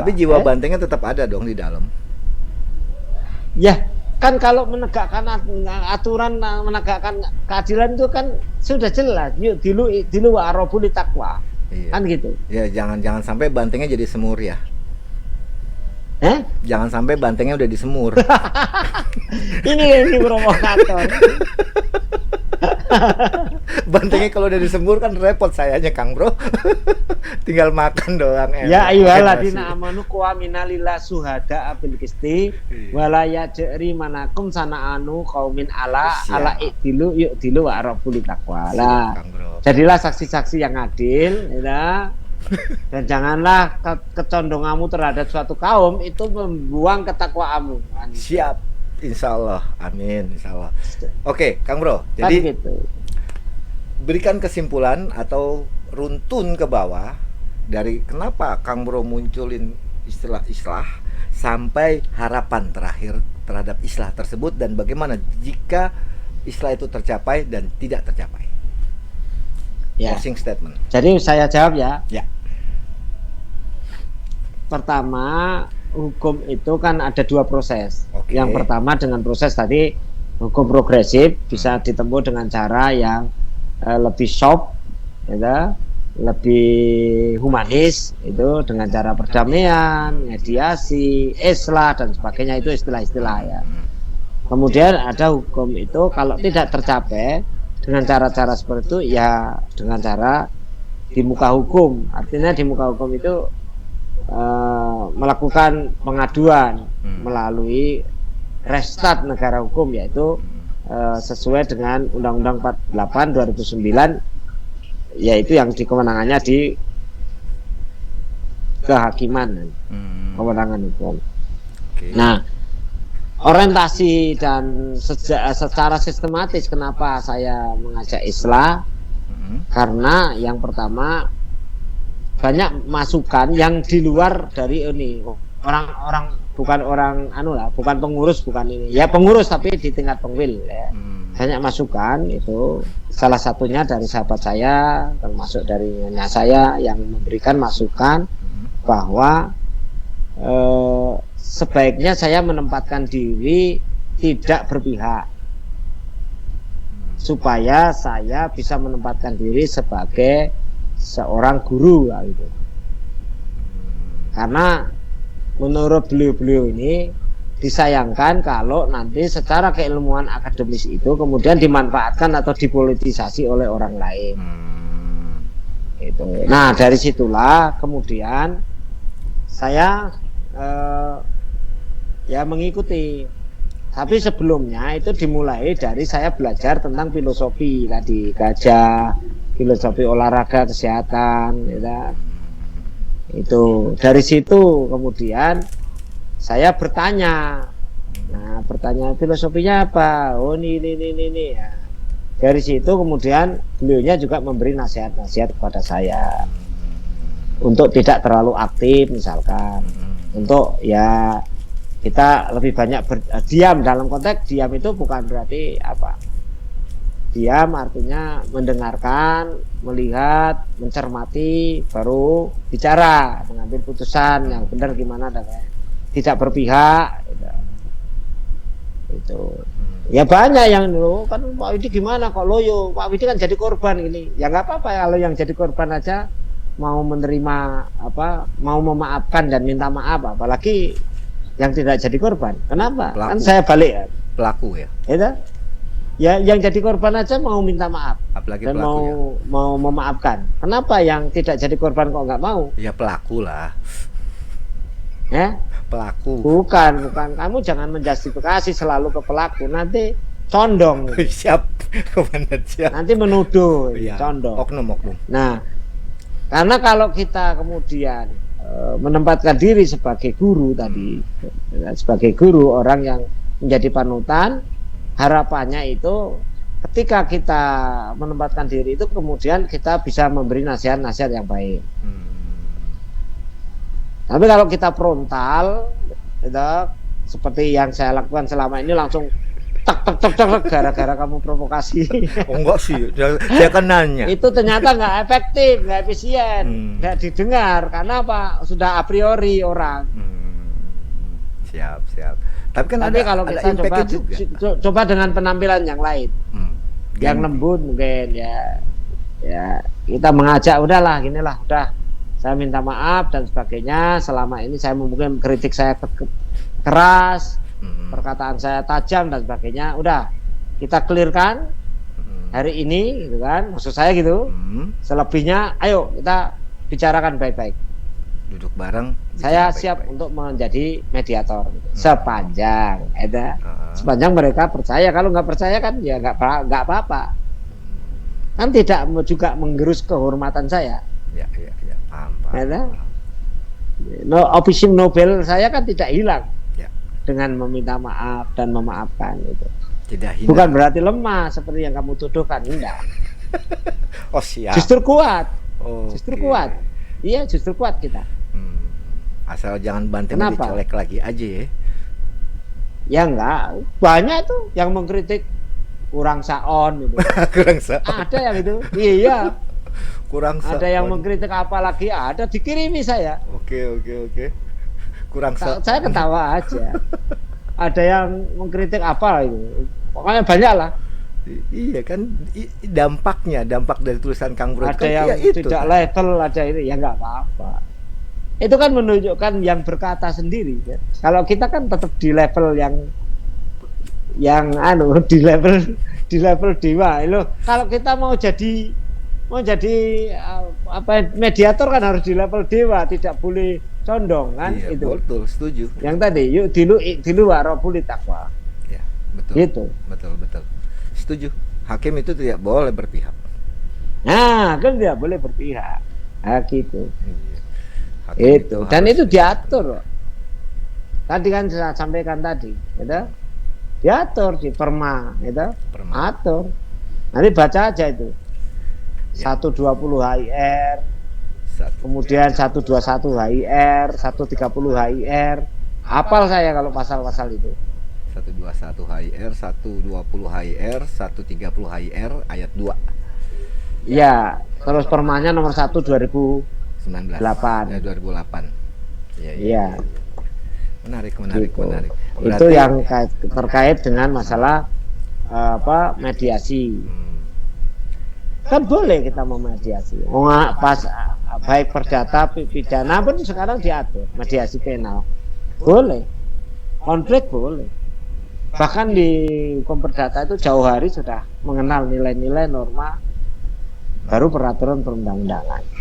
Tapi jiwa bantengnya tetap ada dong di dalam. Ya, kan kalau menegakkan aturan, menegakkan keadilan itu kan sudah jelas. Yuk dilu wa arobuli takwa. Iya. Kan gitu. Ya jangan sampai bantengnya jadi semur ya. Jangan sampai bantengnya udah disemur. Ini provokator. Bantengnya kalau udah disemur kan repot sayanya Kang Bro. Tinggal makan doang. Ya ayyuhalladzina amanu qawmina lillah suhada bil qisti wala yajri manakum sana'anu qaumin ala ikdilu yu'dilu wa arabul taqwa. Jadilah saksi-saksi yang adil, ya. Dan janganlah kecondonganmu terhadap suatu kaum itu membuang ketakwaanmu. Siap, insya Allah, amin, insya Allah. Oke, Kang Bro, jadi gitu. Berikan kesimpulan atau runtun ke bawah dari kenapa Kang Bro munculin istilah islah sampai harapan terakhir terhadap islah tersebut dan bagaimana jika islah itu tercapai dan tidak tercapai. Ya. Closing statement. Jadi saya jawab ya. Ya. Pertama, hukum itu kan ada dua proses. Yang pertama dengan proses tadi hukum progresif bisa ditempuh dengan cara yang lebih soft, ya, lebih humanis, itu dengan cara perdamaian, mediasi, islah dan sebagainya, itu istilah-istilah ya. Kemudian ada hukum itu kalau tidak tercapai dengan cara-cara seperti itu ya dengan cara di muka hukum. Artinya di muka hukum itu melakukan pengaduan melalui restart negara hukum, yaitu sesuai dengan Undang-Undang 48 2009, yaitu yang kewenangannya di kehakiman, kewenangan hukum. Nah, orientasi dan secara sistematis kenapa saya mengajak islah, karena yang pertama banyak masukan yang di luar dari ini orang-orang, bukan orang bukan pengurus, bukan ini ya pengurus tapi di tingkat pengwil ya. Banyak masukan itu, salah satunya dari sahabat saya, termasuk dari nenek saya yang memberikan masukan bahwa sebaiknya saya menempatkan diri tidak berpihak supaya saya bisa menempatkan diri sebagai seorang guru gitu. Karena menurut beliau ini disayangkan kalau nanti secara keilmuan akademis itu kemudian dimanfaatkan atau dipolitisasi oleh orang lain. Itu. Nah, dari situlah kemudian saya ya mengikuti. Tapi sebelumnya itu dimulai dari saya belajar tentang filosofi tadi, gajah, filosofi olahraga kesehatan, ya. Itu dari situ kemudian saya bertanya. Nah, pertanyaan filosofinya apa? Oh, ini ya. Dari situ kemudian beliaunya juga memberi nasihat-nasihat kepada saya untuk tidak terlalu aktif misalkan, untuk ya kita lebih banyak diam. Dalam konteks diam itu bukan berarti apa, diam artinya mendengarkan, melihat, mencermati, baru bicara, mengambil putusan yang benar gimana, dan tidak berpihak itu. Ya banyak yang lo kan Pak Widi gimana kok loyo, Pak Widi kan jadi korban ini. Ya nggak apa-apa kalau yang jadi korban aja mau menerima apa, mau memaafkan dan minta maaf, apalagi yang tidak jadi korban. Kenapa? Pelaku. Kan saya balik ya. Pelaku ya. Itu? Ya yang jadi korban aja mau minta maaf. Apalagi dan pelaku mau memaafkan. Kenapa yang tidak jadi korban kok nggak mau? Ya pelaku lah. Pelaku. Bukan. Kamu jangan menjustifikasi selalu ke pelaku. Nanti condong. Siap. Nanti menuduh. Ya, condong. Oknum. Nah, karena kalau kita kemudian menempatkan diri sebagai guru tadi, sebagai guru, orang yang menjadi panutan, harapannya itu ketika kita menempatkan diri itu kemudian kita bisa memberi nasihat-nasihat yang baik. Tapi kalau kita frontal, itu seperti yang saya lakukan selama ini, langsung tak tak tak tak gara-gara kamu provokasi. Oh enggak sih, saya kan nanya. Itu ternyata nggak efektif, nggak efisien, nggak didengar karena apa? Sudah a priori orang. Siap, siap. Tapi kan Tapi ada kalau ada kita coba impact-nya juga. coba dengan penampilan yang lain, yang Ganti. lembut mungkin ya kita mengajak udahlah ginilah udah saya minta maaf dan sebagainya, selama ini saya mungkin kritik saya keras, perkataan saya tajam dan sebagainya, udah kita clearkan hari ini gitu kan, maksud saya gitu. Selebihnya ayo kita bicarakan baik-baik, Duduk bareng. saya bicara siap baik-baik. untuk menjadi mediator gitu. Sepanjang mereka percaya. Kalau nggak percaya kan ya nggak apa-apa, kan tidak juga menggerus kehormatan saya. Ya, paham. Ada? No, opsi Nobel saya kan tidak hilang Ya. dengan meminta maaf dan memaafkan itu. Tidak hina. Bukan berarti lemah seperti yang kamu tuduhkan, enggak. Oh siap. Justru kuat, Oke. justru kuat. Iya, justru kuat kita. Asal jangan bantengnya Kenapa? dicolek lagi aja ya. Ya enggak, banyak tuh yang mengkritik kurang saon gitu. Kurang sa. Ada yang itu, iya. Kurang sa. Ada yang mengkritik apa lagi, ada dikirimi saya. Oke. Kurang sa. Saya ketawa aja. Ada yang mengkritik apa itu, pokoknya banyak lah. Iya kan dampak dari tulisan Kang Bro Ada kan yang ya itu. tidak level, ada ini ya nggak apa-apa. Itu kan menunjukkan yang berkata sendiri ya. Kalau kita kan tetap di level yang di level dewa. Loh, kalau kita mau jadi mediator kan harus di level dewa, tidak boleh condong kan. Iya, itu. betul, setuju. Yang tadi yuk dilu warobuli takwa. Ya, betul. Gitu. Betul. Setuju. Hakim itu tidak boleh berpihak. Nah, kan tidak boleh berpihak. Nah, gitu. Iya. Hakim Itu. Dan harus itu diatur. Tadi kan saya sampaikan tadi, gitu. Diatur di perma, gitu. Perma. Atur. Nanti baca aja itu. Ya. 120 HIR, kemudian 121 HIR, 130 HIR. Hafal saya kalau pasal-pasal itu. 121 HIR, 120 HIR, 130 HIR ayat 2. Iya, terus permanya nomor 1 2008. 2008. Iya. Menarik. Gitu. Berarti, Itu yang terkait dengan masalah mediasi. Kan boleh kita memediasi. Pas baik perdata pidana pun sekarang diatur mediasi penal. Boleh. Konflik boleh. Bahkan di hukum perdata itu jauh hari sudah mengenal nilai-nilai norma baru peraturan perundang-undangan.